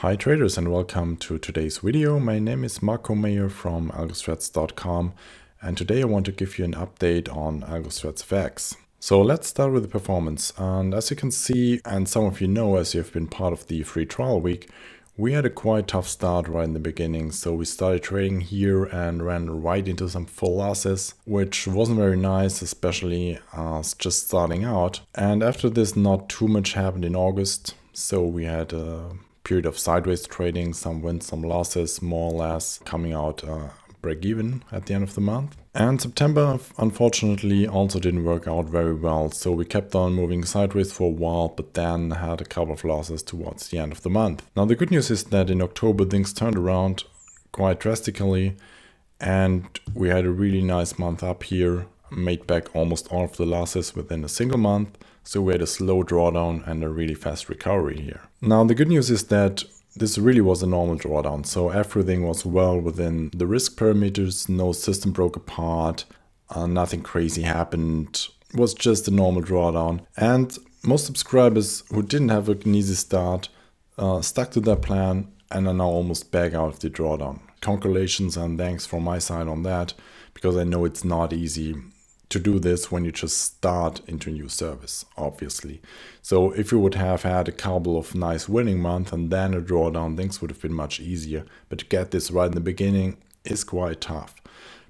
Hi traders and welcome to today's video. My name is Marco Mayer from AlgoStrats.com and today I want to give you an update on AlgoStrats FX. So let's start with the performance, and as you can see, and some of you know as you've been part of the free trial week, we had a quite tough start right in the beginning. So we started trading here and ran right into some full losses, which wasn't very nice, especially as just starting out. And after this, not too much happened in August. So we had a period of sideways trading, some wins, some losses, more or less coming out break even at the end of the month. And September, unfortunately, also didn't work out very well. So we kept on moving sideways for a while, but then had a couple of losses towards the end of the month. Now, the good news is that in October, things turned around quite drastically, and we had a really nice month up here, made back almost all of the losses within a single month. So we had a slow drawdown and a really fast recovery here. Now, the good news is that this really was a normal drawdown, so everything was well within the risk parameters, no system broke apart, nothing crazy happened, it was just a normal drawdown. And most subscribers who didn't have an easy start stuck to their plan and are now almost back out of the drawdown. Congratulations and thanks from my side on that, because I know it's not easy to do this when you just start into a new service, obviously. So if you would have had a couple of nice winning months and then a drawdown, things would have been much easier. But to get this right in the beginning is quite tough.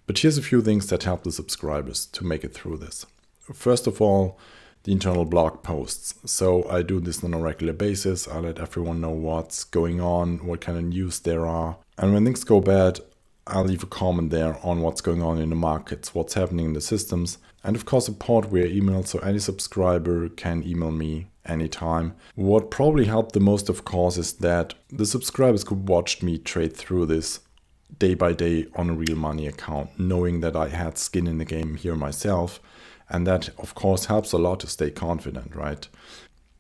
But here's a few things that help the subscribers to make it through this. First of all, the internal blog posts. So I do this on a regular basis. I let everyone know what's going on, what kind of news there are. And when things go bad, I'll leave a comment there on what's going on in the markets, what's happening in the systems, and of course support via email, so any subscriber can email me anytime. What probably helped the most, of course, is that the subscribers could watch me trade through this day by day on a real money account, knowing that I had skin in the game here myself, and that of course helps a lot to stay confident, right?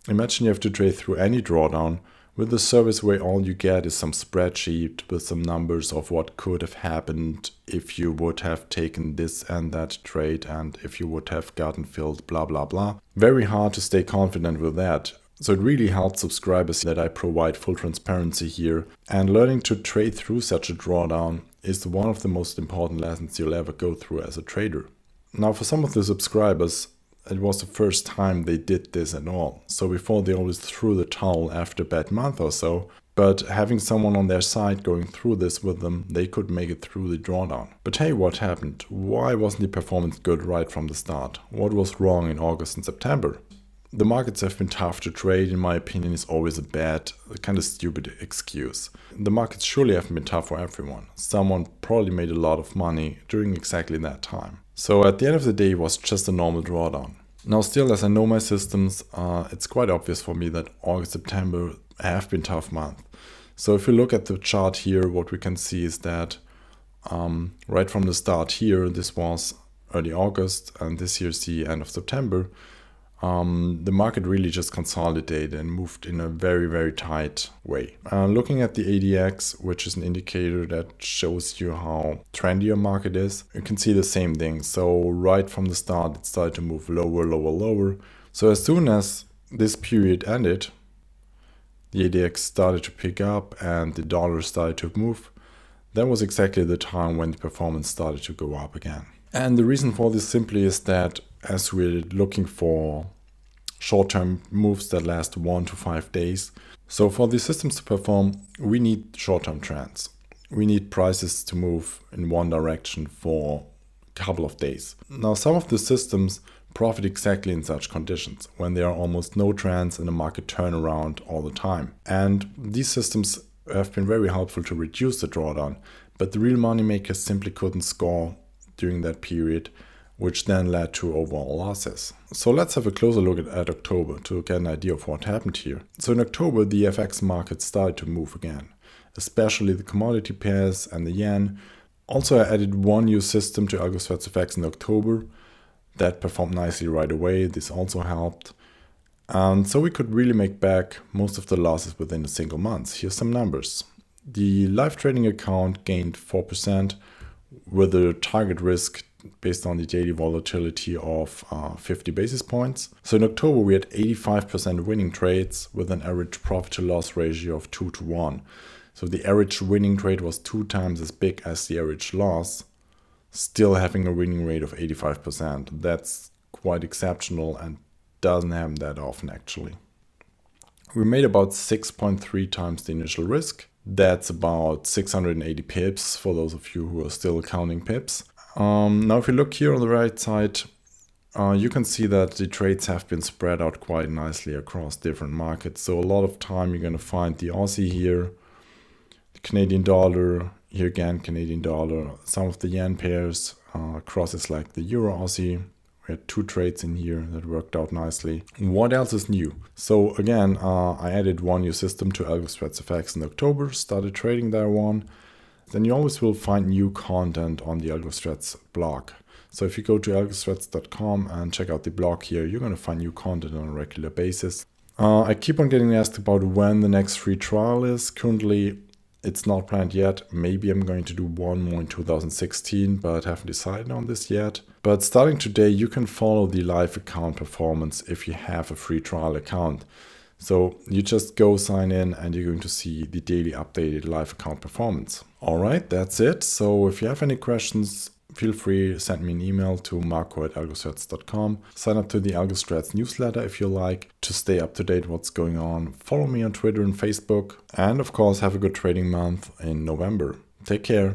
Imagine you have to trade through any drawdown with a service where all you get is some spreadsheet with some numbers of what could have happened if you would have taken this and that trade and if you would have gotten filled, blah, blah, blah. Very hard to stay confident with that. So it really helps subscribers that I provide full transparency here. And learning to trade through such a drawdown is one of the most important lessons you'll ever go through as a trader. Now, for some of the subscribers, it was the first time they did this at all. So before they always threw the towel after a bad month or so. But having someone on their side going through this with them, they could make it through the drawdown. But hey, what happened? Why wasn't the performance good right from the start? What was wrong in August and September? The markets have been tough to trade, in my opinion, is always a kind of stupid excuse. The markets surely haven't been tough for everyone. Someone probably made a lot of money during exactly that time. So at the end of the day, it was just a normal drawdown. Now still, as I know my systems, it's quite obvious for me that August, September have been tough months. So if you look at the chart here, what we can see is that right from the start here, this was early August and this here's the end of September. The market really just consolidated and moved in a very, very tight way. Looking at the ADX, which is an indicator that shows you how trendy your market is, you can see the same thing. So right from the start, it started to move lower, lower, lower. So as soon as this period ended, the ADX started to pick up and the dollar started to move. That was exactly the time when the performance started to go up again. And the reason for this simply is that as we're looking for short-term moves that last 1 to 5 days. So for the systems to perform, we need short-term trends. We need prices to move in one direction for a couple of days. Now, some of the systems profit exactly in such conditions, when there are almost no trends and the market turn around all the time. And these systems have been very helpful to reduce the drawdown, but the real money makers simply couldn't score during that period, which then led to overall losses. So let's have a closer look at October to get an idea of what happened here. So in October, the FX market started to move again, especially the commodity pairs and the yen. Also, I added one new system to AlgoStrats FX in October that performed nicely right away. This also helped. And so we could really make back most of the losses within a single month. Here's some numbers. The live trading account gained 4% with a target risk based on the daily volatility of 50 basis points. So in October, we had 85% winning trades with an average profit to loss ratio of 2 to 1. So the average winning trade was 2 times as big as the average loss, still having a winning rate of 85%. That's quite exceptional and doesn't happen that often actually. We made about 6.3 times the initial risk. That's about 680 pips for those of you who are still counting pips. Now if you look here on the right side, you can see that the trades have been spread out quite nicely across different markets. So a lot of time you're going to find the Aussie here, the Canadian dollar, here again Canadian dollar, some of the yen pairs, crosses like the Euro Aussie. We had 2 trades in here that worked out nicely. What else is new? So again, I added one new system to AlgoStrats FX in October, started trading there one. Then you always will find new content on the AlgoStrats blog. So if you go to AlgoStrats.com and check out the blog here, you're going to find new content on a regular basis. I keep on getting asked about when the next free trial is. Currently, it's not planned yet. Maybe I'm going to do one more in 2016, but haven't decided on this yet. But starting today, you can follow the live account performance if you have a free trial account. So you just go sign in and you're going to see the daily updated live account performance. All right, that's it. So if you have any questions, feel free to send me an email to marco@algostrats.com. Sign up to the AlgoStrats newsletter if you like to stay up to date what's going on. Follow me on Twitter and Facebook. And of course, have a good trading month in November. Take care.